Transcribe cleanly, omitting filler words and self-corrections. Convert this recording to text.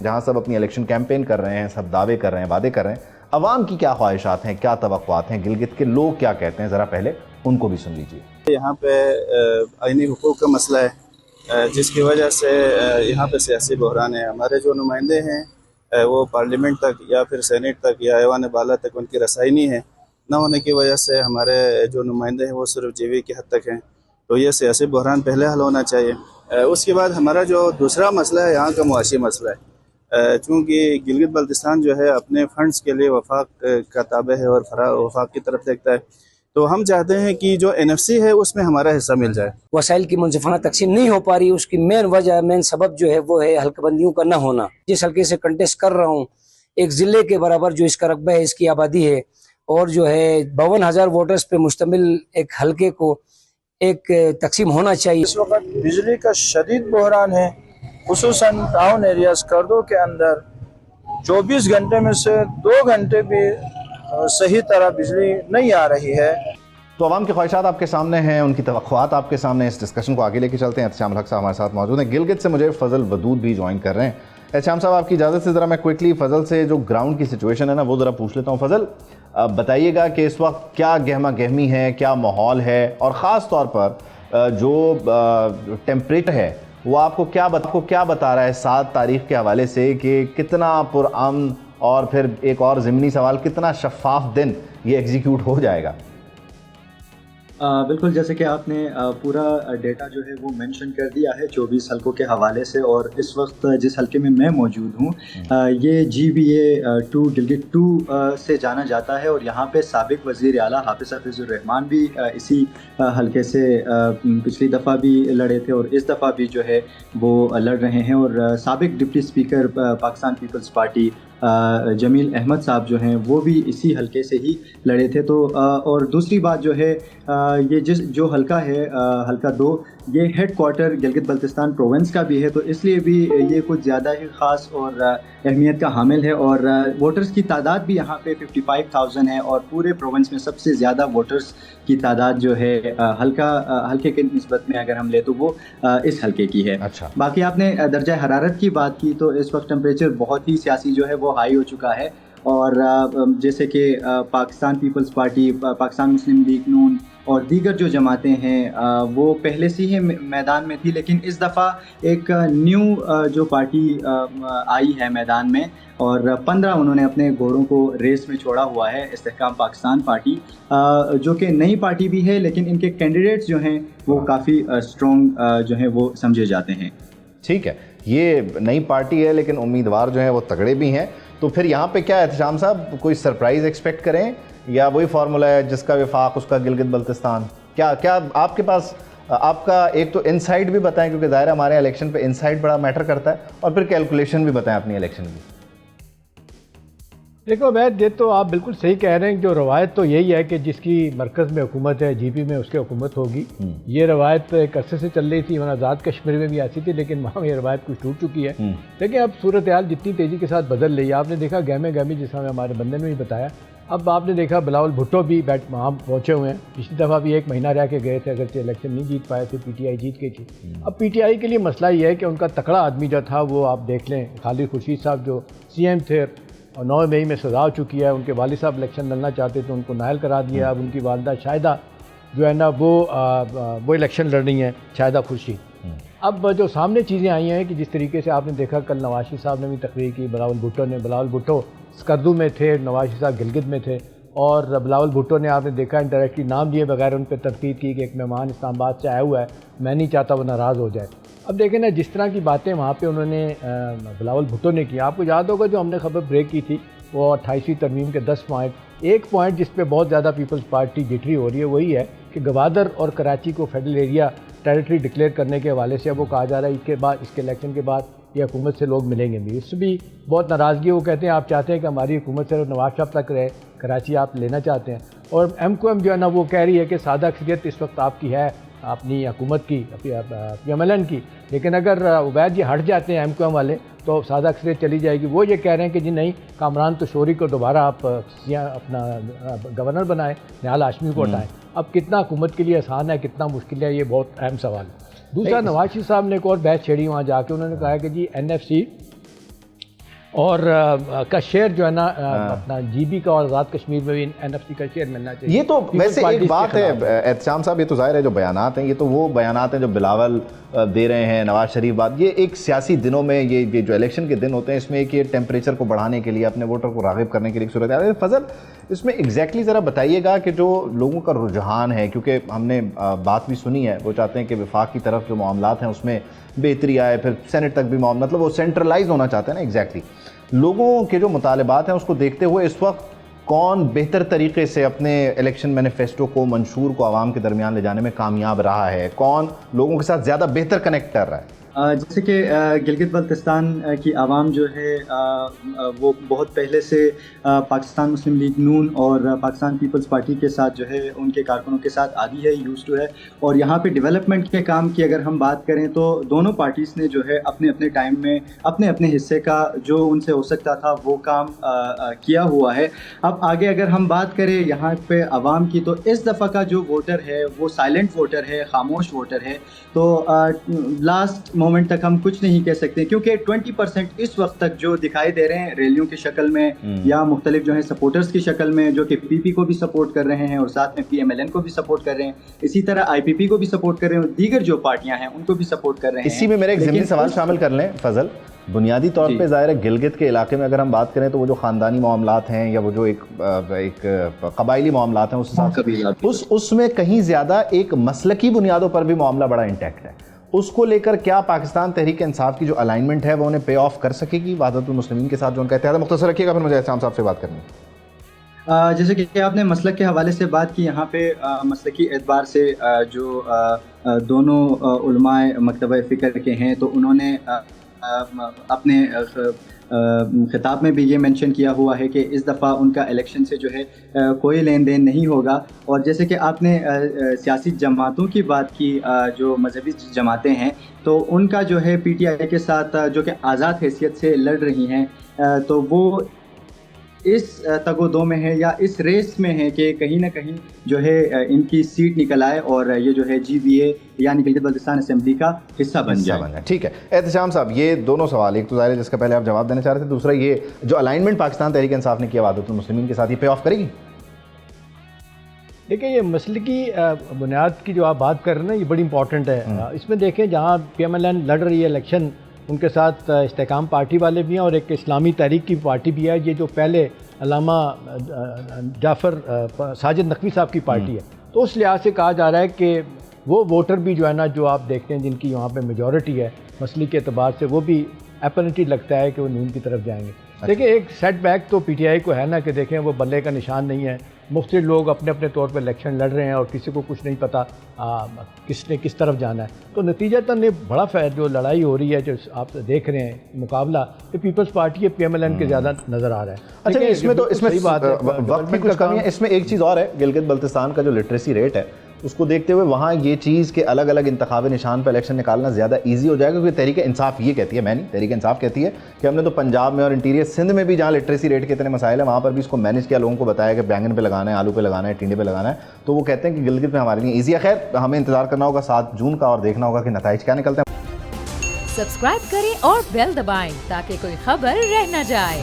جہاں سب اپنی election campaign کر رہے ہیں, سب دعوے کر رہے ہیں, وعدے کر رہے ہیں, عوام کی کیا خواہشات ہیں, کیا توقعات ہیں, گلگت کے لوگ کیا کہتے ہیں, ذرا پہلے ان کو بھی سن لیجیے. یہاں پہ آئینی حقوق کا مسئلہ ہے جس کی وجہ سے یہاں پہ سیاسی بحران ہے. ہمارے جو نمائندے ہیں وہ پارلیمنٹ تک یا پھر سینیٹ تک یا ایوان بالا تک ان کی رسائی نہیں ہے. نہ ہونے کی وجہ سے ہمارے جو نمائندے ہیں وہ صرف جی وی کی حد تک ہیں. تو یہ سیاسی بحران پہلے حل ہونا چاہیے. اس کے بعد ہمارا جو دوسرا مسئلہ ہے یہاں کا معاشی مسئلہ ہے. چونکہ گلگت بلتستان جو ہے اپنے فنڈز کے لیے وفاق کا تابع ہے اور وفاق کی طرف دیکھتا ہے. تو ہم چاہتے ہیں کہ جو NFC ہے اس میں ہمارا حصہ مل جائے. وسائل کی منصفانہ تقسیم نہیں ہو پا رہی, اس کی مین سبب جو ہے وہ ہے حلقہ بندیوں کا نہ ہونا. جس حلقے سے کنٹیسٹ کر رہا ہوں ایک ضلع کے برابر جو اس کا رقبہ ہے, اس کی آبادی ہے, اور جو ہے 52,000 ووٹرز پہ مشتمل ایک حلقے کو ایک تقسیم ہونا چاہیے. اس وقت بجلی کا شدید بحران ہے, خصوصاً ٹاؤن ایریاز کردو کے اندر 24 گھنٹے میں سے 2 گھنٹے بھی صحیح طرح بجلی نہیں آ رہی ہے. تو عوام کی خواہشات آپ کے سامنے ہیں, ان کی توقعات آپ کے سامنے. اس ڈسکشن کو آگے لے کے چلتے ہیں. احتشام الحق صاحب ہمارے ساتھ موجود ہیں. گلگت سے مجھے فضل ودود بھی جوائن کر رہے ہیں. احتشام صاحب آپ کی اجازت سے ذرا میں کوئکلی فضل سے جو گراؤنڈ کی سچویشن ہے نا وہ ذرا پوچھ لیتا ہوں. فضل بتائیے گا کہ اس وقت کیا گہما گہمی ہے, کیا ماحول ہے, اور خاص طور پر جو ٹیمپریچر ہے وہ آپ کو کیا بتا رہا ہے 7 تاریخ کے حوالے سے, کہ کتنا پرامن, اور پھر ایک اور ضمنی سوال, کتنا شفاف دن یہ ایگزیکیوٹ ہو جائے گا؟ بالکل, جیسے کہ آپ نے پورا ڈیٹا جو ہے وہ مینشن کر دیا ہے 24 حلقوں کے حوالے سے. اور اس وقت جس حلقے میں میں موجود ہوں یہ GBA 2 گلگت 2 سے جانا جاتا ہے, اور یہاں پہ سابق وزیر اعلیٰ حافظ الرحمان بھی اسی حلقے سے پچھلی دفعہ بھی لڑے تھے, اور اس دفعہ بھی جو ہے وہ لڑ رہے ہیں. اور سابق ڈپٹی اسپیکر پاکستان پیپلز پارٹی جمیل احمد صاحب جو ہیں وہ بھی اسی حلقے سے ہی لڑے تھے. تو اور دوسری بات جو ہے یہ جو حلقہ ہے حلقہ 2 یہ head quarter Gilgit Baltistan province کا بھی ہے, تو اس لیے بھی یہ کچھ زیادہ ہی خاص اور اہمیت کا حامل ہے. اور ووٹرز کی تعداد بھی یہاں پہ 55,000 ہے, اور پورے پروونس میں سب سے زیادہ ووٹرز کی تعداد جو ہے حلقے کے نسبت میں اگر ہم لیں تو وہ اس حلقے کی ہے. اچھا, باقی آپ نے درجہ حرارت کی بات کی, تو اس وقت ٹمپریچر بہت ہی سیاسی جو ہے وہ ہائی ہو چکا ہے. اور جیسے کہ پاکستان پیپلز پارٹی, پاکستان مسلم لیگ نون اور دیگر جو جماعتیں ہیں وہ پہلے سے ہی میدان میں تھی, لیکن اس دفعہ ایک نیو جو پارٹی آئی ہے میدان میں, اور 15 انہوں نے اپنے گھوڑوں کو ریس میں چھوڑا ہوا ہے. استحکام پاکستان پارٹی جو کہ نئی پارٹی بھی ہے, لیکن ان کے کینڈیڈیٹس جو ہیں وہ کافی اسٹرانگ جو ہیں وہ سمجھے جاتے ہیں. ٹھیک ہے, یہ نئی پارٹی ہے لیکن امیدوار جو ہیں وہ تگڑے بھی ہیں. تو پھر یہاں پہ کیا احتشام صاحب کوئی سرپرائز ایکسپیکٹ کریں, یا وہی فارمولا ہے جس کا وفاق اس کا گلگت بلتستان؟ کیا آپ کے پاس آپ کا ایک تو انسائٹ بھی بتائیں, کیونکہ ظاہر ہمارے الیکشن پہ انسائٹ بڑا میٹر کرتا ہے, اور پھر کیلکولیشن بھی بتائیں اپنی الیکشن کی. دیکھو عبید, یہ تو آپ بالکل صحیح کہہ رہے ہیں. جو روایت تو یہی ہے کہ جس کی مرکز میں حکومت ہے GP میں اس کی حکومت ہوگی. یہ روایت ایک عرصے سے چل رہی تھی, آزاد کشمیر میں بھی ایسی تھی, لیکن وہاں یہ روایت کچھ ٹوٹ چکی ہے. لیکن اب صورتحال جتنی تیزی کے ساتھ بدل رہی ہے, آپ نے دیکھا گہمے گہمی, جس میں ہمارے بندے نے بھی بتایا. اب آپ نے دیکھا بلاول بھٹو بھی وہاں پہنچے ہوئے ہیں. پچھلی دفعہ بھی 1 مہینہ رہ کے گئے تھے, اگرچہ الیکشن نہیں جیت پائے تھے, PTI جیت گئی تھی. اب PTI کے لیے مسئلہ یہ ہے کہ ان کا تکڑا آدمی جو تھا وہ آپ دیکھ لیں, خالد خورشید صاحب جو CM تھے, اور 9 مئی میں سزا ہو چکی ہے. ان کے والد صاحب الیکشن لڑنا چاہتے تھے, ان کو نااہل کرا دیا. اب ان کی والدہ شاہدہ جو ہے نا وہ الیکشن لڑ رہی ہیں, شاہدہ خورشید. اب جو سامنے چیزیں آئی ہیں کہ جس طریقے سے آپ نے دیکھا کل نواز شریف صاحب نے بھی تقریر کی, بلاول بھٹو سکردو میں تھے, نواز شریف صاحب گلگت میں تھے, اور بلاول بھٹو نے آپ نے دیکھا انڈائریکٹلی نام لیے بغیر ان پہ تنقید کی کہ ایک مہمان اسلام آباد سے آیا ہوا ہے, میں نہیں چاہتا وہ ناراض ہو جائے. اب دیکھیں نا جس طرح کی باتیں وہاں پہ انہوں نے بلاول بھٹو نے کی. آپ کو یاد ہوگا جو ہم نے خبر بریک کی تھی وہ 28ویں ترمیم کے 10 پوائنٹ. ایک پوائنٹ جس پہ بہت زیادہ پیپلز پارٹی جٹری ہو رہی ہے وہی ہے کہ گوادر اور کراچی کو فیڈرل ایریا ٹیریٹری ڈکلیئر کرنے کے حوالے سے اب وہ کہا جا رہا ہے اس کے الیکشن کے بعد یہ حکومت سے لوگ ملیں گے بھی. اس سے بھی بہت ناراضگی ہے. وہ کہتے ہیں آپ چاہتے ہیں کہ ہماری حکومت صرف نواز شریف تک رہے, کراچی آپ لینا چاہتے ہیں. اور MQM جو ہے نا وہ کہہ رہی ہے کہ سادہ اکثریت اس وقت آپ کی ہے اپنی حکومت کی, PMLN کی, لیکن اگر عبید یہ ہٹ جاتے ہیں MQM والے تو سادہ اکثریت چلی جائے گی. وہ یہ کہہ رہے ہیں کہ جی نہیں, کامران تشوری کو دوبارہ آپ اپنا گورنر بنائیں, نہال ہاشمی کو ہٹائیں. اب کتنا حکومت کے لیے آسان ہے, کتنا مشکل ہے, یہ بہت اہم سوال ہے. دوسرا نواز شریف صاحب نے ایک اور بحث چھیڑی وہاں جا کے, انہوں نے کہا کہ جی NFC اور کا شیئر جو ہے نا اپنا جی بی کا اور آزاد کشمیر میں بھی NFC کا شیئر ملنا چاہیے. یہ تو ویسے ایک بات ہے احتشام صاحب، یہ تو ظاہر ہے جو بیانات ہیں یہ تو وہ بیانات ہیں جو بلاول دے رہے ہیں، نواز شریف بات، یہ ایک سیاسی دنوں میں یہ جو الیکشن کے دن ہوتے ہیں اس میں ایک یہ ٹیمپریچر کو بڑھانے کے لیے اپنے ووٹر کو راغب کرنے کے لیے صورت ہے. فضل اس میں ایگزیکٹلی ذرا بتائیے گا کہ جو لوگوں کا رجحان ہے، کیونکہ ہم نے بات بھی سنی ہے، وہ چاہتے ہیں کہ وفاق کی طرف جو معاملات ہیں اس میں بہتری آئے، پھر سینٹ تک بھی معاملہ، مطلب وہ سینٹرلائز ہونا چاہتے ہیں نا. ایگزیکٹلی لوگوں کے جو مطالبات ہیں اس کو دیکھتے ہوئے اس وقت کون بہتر طریقے سے اپنے الیکشن مینیفیسٹو کو، منشور کو عوام کے درمیان لے جانے میں کامیاب رہا ہے؟ کون لوگوں کے ساتھ زیادہ بہتر کنیکٹ کر رہا ہے؟ جیسے کہ گلگت بلتستان کی عوام جو ہے وہ بہت پہلے سے پاکستان مسلم لیگ نون اور پاکستان پیپلز پارٹی کے ساتھ جو ہے ان کے کارکنوں کے ساتھ عادی ہے، یوز ٹو ہے. اور یہاں پہ ڈیولپمنٹ کے کام کی اگر ہم بات کریں تو دونوں پارٹیز نے جو ہے اپنے اپنے ٹائم میں اپنے اپنے حصے کا جو ان سے ہو سکتا تھا وہ کام کیا ہوا ہے. اب آگے اگر ہم بات کریں یہاں پہ عوام کی، تو اس دفعہ کا جو ووٹر ہے وہ سائلنٹ ووٹر ہے، خاموش ووٹر ہے. تو لاسٹ مومنٹ تک ہم کچھ نہیں کہہ سکتے، کیونکہ 20% اس وقت تک جو دکھائی دے رہے ہیں ریلیوں کی شکل میں یا مختلف جو ہیں سپورٹرز کی شکل میں، جو کہ پی پی کو بھی سپورٹ کر رہے ہیں اور ساتھ میں PMLN کو بھی سپورٹ کر رہے ہیں، اسی طرح IPP کو بھی سپورٹ کر رہے ہیں اور دیگر جو پارٹیاں ہیں ان کو بھی سپورٹ کر رہے ہیں. اسی میں میرے ایک ضمنی سوال شامل کر لیں فضل. بنیادی طور پہ ظاہر ہے گلگت کے علاقے میں اگر ہم بات کریں تو وہ جو خاندانی معاملات ہیں یا وہ جو ایک قبائلی معاملات ہیں اس میں کہیں زیادہ ایک مسلکی بنیادوں پر بھی معاملہ بڑا انٹیکٹ ہے. اس کو لے کر کیا پاکستان تحریک انصاف کی جو الائنمنٹ ہے وہ انہیں پے آف کر سکے گی وحدت المسلمین کے ساتھ جو ان کا اتحاد ہے؟ مختصر رکھیے گا، پھر مجھے احتشام صاحب سے بات کرنی ہے. جیسے کہ آپ نے مسلک کے حوالے سے بات کی، یہاں پہ مسلکی اعتبار سے جو دونوں علماء مکتبہ فکر کے ہیں تو انہوں نے اپنے خطاب میں بھی یہ مینشن کیا ہوا ہے کہ اس دفعہ ان کا الیکشن سے جو ہے کوئی لین دین نہیں ہوگا. اور جیسے کہ آپ نے سیاسی جماعتوں کی بات کی، جو مذہبی جماعتیں ہیں تو ان کا جو ہے PTI کے ساتھ جو کہ آزاد حیثیت سے لڑ رہی ہیں، تو وہ اس تگ و دو میں ہے یا اس ریس میں ہے کہ کہیں نہ کہیں جو ہے ان کی سیٹ نکل آئے اور یہ جو ہے GBA یعنی گلگت بلتستان اسمبلی کا حصہ بن جائے. ٹھیک ہے احتشام صاحب، یہ دونوں سوال، ایک تو ظاہر ہے جس کا پہلے آپ جواب دینا چاہ رہے تھے، دوسرا یہ جو الائنمنٹ پاکستان تحریک انصاف نے کیا وحدت المسلمین کے ساتھ، یہ پے آف کرے گی؟ دیکھیں یہ مسلکی بنیاد کی جو آپ بات کر رہے ہیں یہ بڑی امپورٹنٹ ہے. اس میں دیکھیں جہاں PMLN لڑ رہی ہے الیکشن، ان کے ساتھ استحکام پارٹی والے بھی ہیں اور ایک اسلامی تحریک کی پارٹی بھی ہے. یہ جو پہلے علامہ جعفر ساجد نقوی صاحب کی پارٹی ہے، تو اس لحاظ سے کہا جا رہا ہے کہ وہ ووٹر بھی جو ہے نا، جو آپ دیکھتے ہیں جن کی وہاں پہ میجورٹی ہے مسلک کے اعتبار سے، وہ بھی اپرنٹلی لگتا ہے کہ وہ نون کی طرف جائیں گے. دیکھیں ایک سیٹ بیک تو PTI کو ہے نا کہ دیکھیں وہ بلے کا نشان نہیں ہے. مختلف لوگ اپنے اپنے طور پہ الیکشن لڑ رہے ہیں اور کسی کو کچھ نہیں پتہ کس نے کس طرف جانا ہے. تو نتیجتاً یہ بڑا جو لڑائی ہو رہی ہے جو آپ دیکھ رہے ہیں مقابلہ، یہ پیپلز پارٹی ہے PMLN کے زیادہ نظر آ رہا ہے. اچھا اس میں تو صحیح بات ہے، وقت کی کچھ کمی ہے. اس میں ایک چیز اور ہے، گلگت بلتستان کا جو لٹریسی ریٹ ہے اس کو دیکھتے ہوئے وہاں یہ چیز کہ الگ الگ انتخابی نشان پہ الیکشن نکالنا زیادہ ایزی ہو جائے گا، کیونکہ تحریک انصاف یہ کہتی ہے، میں نہیں، تحریک انصاف کہتی ہے کہ ہم نے تو پنجاب میں اور انٹیریئر سندھ میں بھی جہاں لٹریسی ریٹ کے اتنے مسائل ہیں وہاں پر بھی اس کو مینیج کیا، لوگوں کو بتایا کہ بینگن پہ لگانا ہے، آلو پہ لگانا ہے، ٹینڈے پہ لگانا ہے. تو وہ کہتے ہیں کہ گلگت میں ہمارے لیے ایزی ہے. خیر ہمیں انتظار کرنا ہوگا 7 جون کا اور دیکھنا ہوگا کہ نتائج کیا نکلتے ہیں. سبسکرائب کریں اور بیل دبائیں تاکہ کوئی خبر رہ نہ جائے.